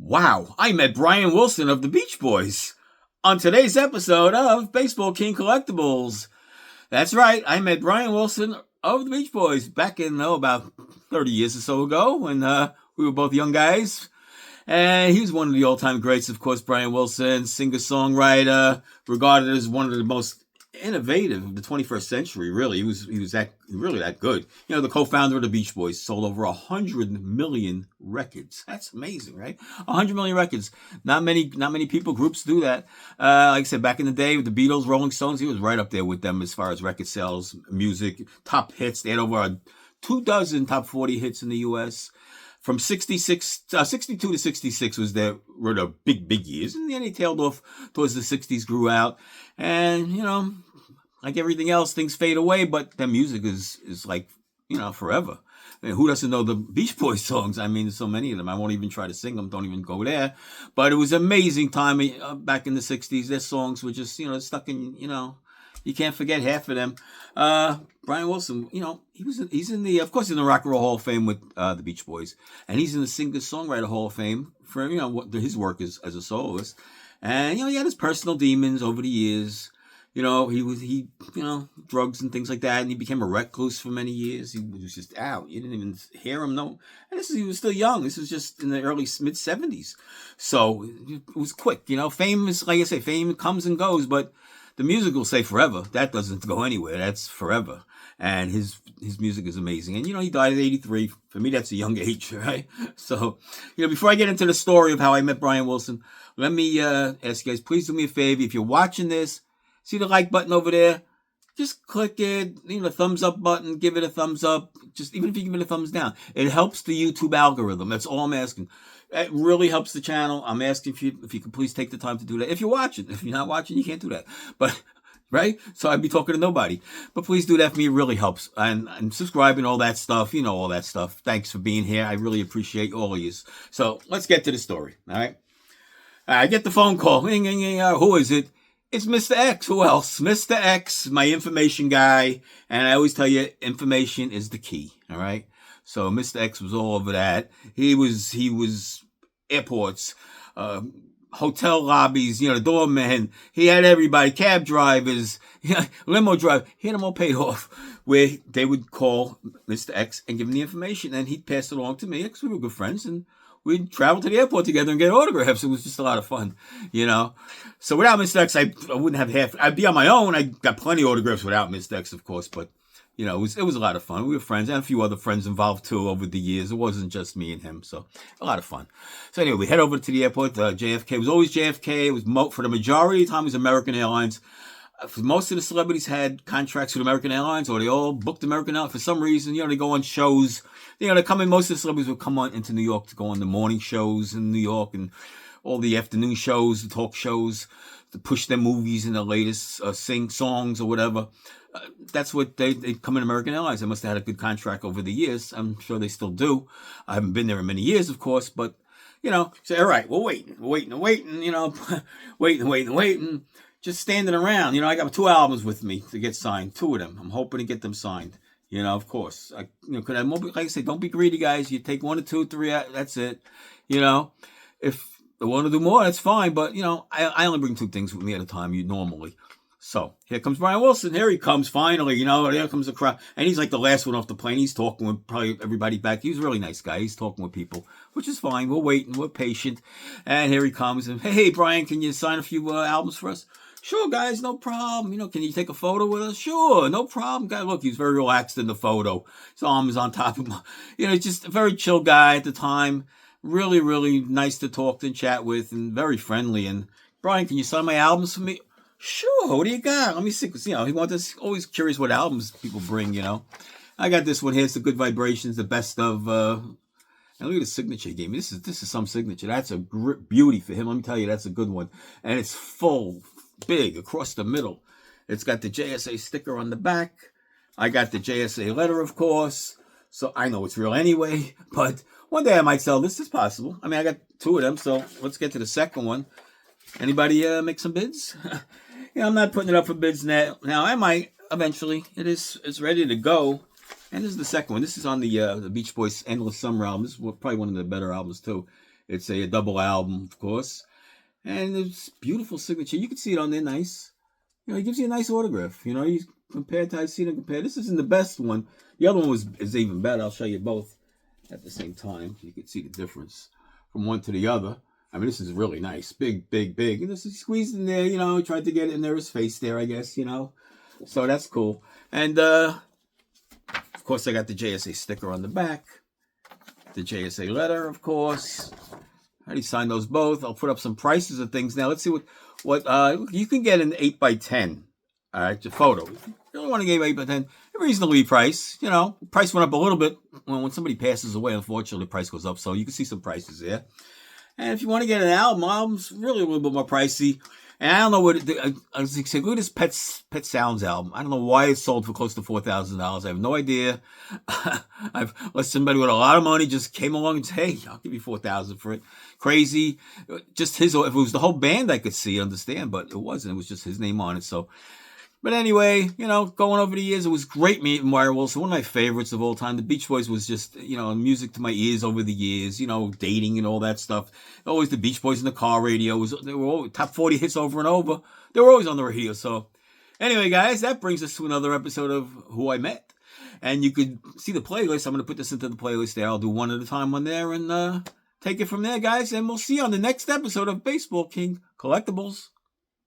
Wow, I met Brian Wilson of the Beach Boys on today's episode of Baseball King Collectibles. That's right, I met Brian Wilson of the Beach Boys back in, about 30 years or so ago when we were both young guys. And he was one of the all-time greats, of course, Brian Wilson, singer-songwriter, regarded as one of the most innovative of the 21st century, really. He was really that good. You know, the co-founder of the Beach Boys sold over 100 million records. That's amazing, right? 100 million records. Not many groups do that. Like I said, back in the day with the Beatles, Rolling Stones, he was right up there with them as far as record sales, music, top hits. They had over 24 top 40 hits in the U.S. From 62 to 66 were the big years. And then they tailed off towards the 60s, grew out. And, you know, like everything else, things fade away, but their music is like, forever. I mean, who doesn't know the Beach Boys songs? I mean, there's so many of them. I won't even try to sing them. Don't even go there. But it was an amazing time back in the 60s. Their songs were just, stuck in, you can't forget half of them. Brian Wilson, he's in the Rock and Roll Hall of Fame with the Beach Boys, and he's in the Singer-Songwriter Hall of Fame for his work as a soloist. And he had his personal demons over the years. He drugs and things like that, and he became a recluse for many years. He was just out. You didn't even hear him. No, and he was still young. This was just in the early mid-70s, so it was quick. Fame is, like I say, fame comes and goes, but the music will stay forever. That doesn't go anywhere. That's forever. And his music is amazing. And, he died at 83. For me, that's a young age, right? So, before I get into the story of how I met Brian Wilson, let me ask you guys, please do me a favor. If you're watching this, see the like button over there? Just click it, the thumbs up button, give it a thumbs up. Just even if you give it a thumbs down, it helps the YouTube algorithm. That's all I'm asking. It really helps the channel. I'm asking if you could please take the time to do that. If you're watching, if you're not watching, you can't do that. But right, so I'd be talking to nobody. But please do that for me. It really helps. And subscribing, all that stuff. All that stuff. Thanks for being here. I really appreciate all of you. So let's get to the story. All right. I get the phone call. Who is it? It's Mr. X. Who else? Mr. X, my information guy. And I always tell you, information is the key. All right. So Mr. X was all over that. He was airports, hotel lobbies, the doorman. He had everybody, cab drivers, limo drivers. He had them all paid off, where they would call Mr. X and give him the information, and he'd pass it along to me because we were good friends, and we'd travel to the airport together and get autographs. It was just a lot of fun, So without Mr. X, I wouldn't have half. I'd be on my own. I got plenty of autographs without Mr. X, of course, but it was a lot of fun. We were friends, and a few other friends involved too over the years. It wasn't just me and him, so a lot of fun. So anyway, we head over to the airport. JFK. It was always JFK. It was for the majority of the time it was American Airlines. Most of the celebrities had contracts with American Airlines, or they all booked American Airlines for some reason. They go on shows. They come in. Most of the celebrities would come on into New York to go on the morning shows in New York and all the afternoon shows, the talk shows, to push their movies and the latest sing songs or whatever. That's what they come in American Airlines. They must have had a good contract over the years. I'm sure they still do. I haven't been there in many years, of course, but say, all right, we're waiting, waiting, just standing around. I got 2 albums with me to get signed, 2 of them. I'm hoping to get them signed. Of course, could I, like I say, don't be greedy, guys. You take 1 or 2, 3, that's it. If they want to do more, that's fine. But, I only bring 2 things with me at a time, normally. So here comes Brian Wilson. Here he comes finally. There comes the crowd. And he's like the last one off the plane. He's talking with probably everybody back. He's a really nice guy. He's talking with people, which is fine. We're waiting. We're patient. And here he comes. And hey, Brian, can you sign a few albums for us? Sure, guys, no problem. Can you take a photo with us? Sure, no problem. Guy, look, he's very relaxed in the photo. His arm is on top of him. Just a very chill guy at the time. Really, really nice to talk to and chat with, and very friendly. And Brian, can you sign my albums for me? Sure, what do you got? Let me see. He wants always curious what albums people bring, I got this one here. It's the Good Vibrations, the best of, and look at the signature he gave me. This is some signature. That's a beauty for him. Let me tell you, that's a good one. And it's full, big, across the middle. It's got the JSA sticker on the back. I got the JSA letter, of course. So I know it's real anyway. But one day I might sell this. It's possible. I mean, I got 2 of them. So let's get to the second one. Anybody make some bids? I'm not putting it up for bids now. Now I might eventually. It's ready to go. And this is the second one. This is on the Beach Boys Endless Summer album. This is probably one of the better albums too. It's a double album, of course. And it's beautiful signature. You can see it on there nice. He gives you a nice autograph. You compared to, I see them compare. This isn't the best one. The other one is even better. I'll show you both at the same time. You can see the difference from one to the other. I mean, this is really nice. Big, big, big. And this is squeezed in there, he tried to get it in there, his face there, I guess, So that's cool. And, of course, I got the JSA sticker on the back. The JSA letter, of course. I already signed those both. I'll put up some prices of things now. Let's see what you can get an 8x10. All right, the photo. If you really want to get 8x10, reasonably priced. Price went up a little bit when somebody passes away. Unfortunately, the price goes up, so you can see some prices there. And if you want to get an album's really a little bit more pricey. And I don't know what I was saying. Look at this Pet Sounds album. I don't know why it sold for close to $4,000. I have no idea. Unless somebody with a lot of money just came along and said, "Hey, I'll give you $4,000 for it." Crazy. Just his. If it was the whole band, I could understand, but it wasn't. It was just his name on it. So. But anyway, going over the years, it was great meeting Warren Wilson, one of my favorites of all time. The Beach Boys was just, music to my ears over the years, dating and all that stuff. Always the Beach Boys in the car radio. They were always top 40 hits over and over. They were always on the radio. So anyway, guys, that brings us to another episode of Who I Met. And you could see the playlist. I'm going to put this into the playlist there. I'll do one at a time on there and take it from there, guys. And we'll see you on the next episode of Baseball King Collectibles.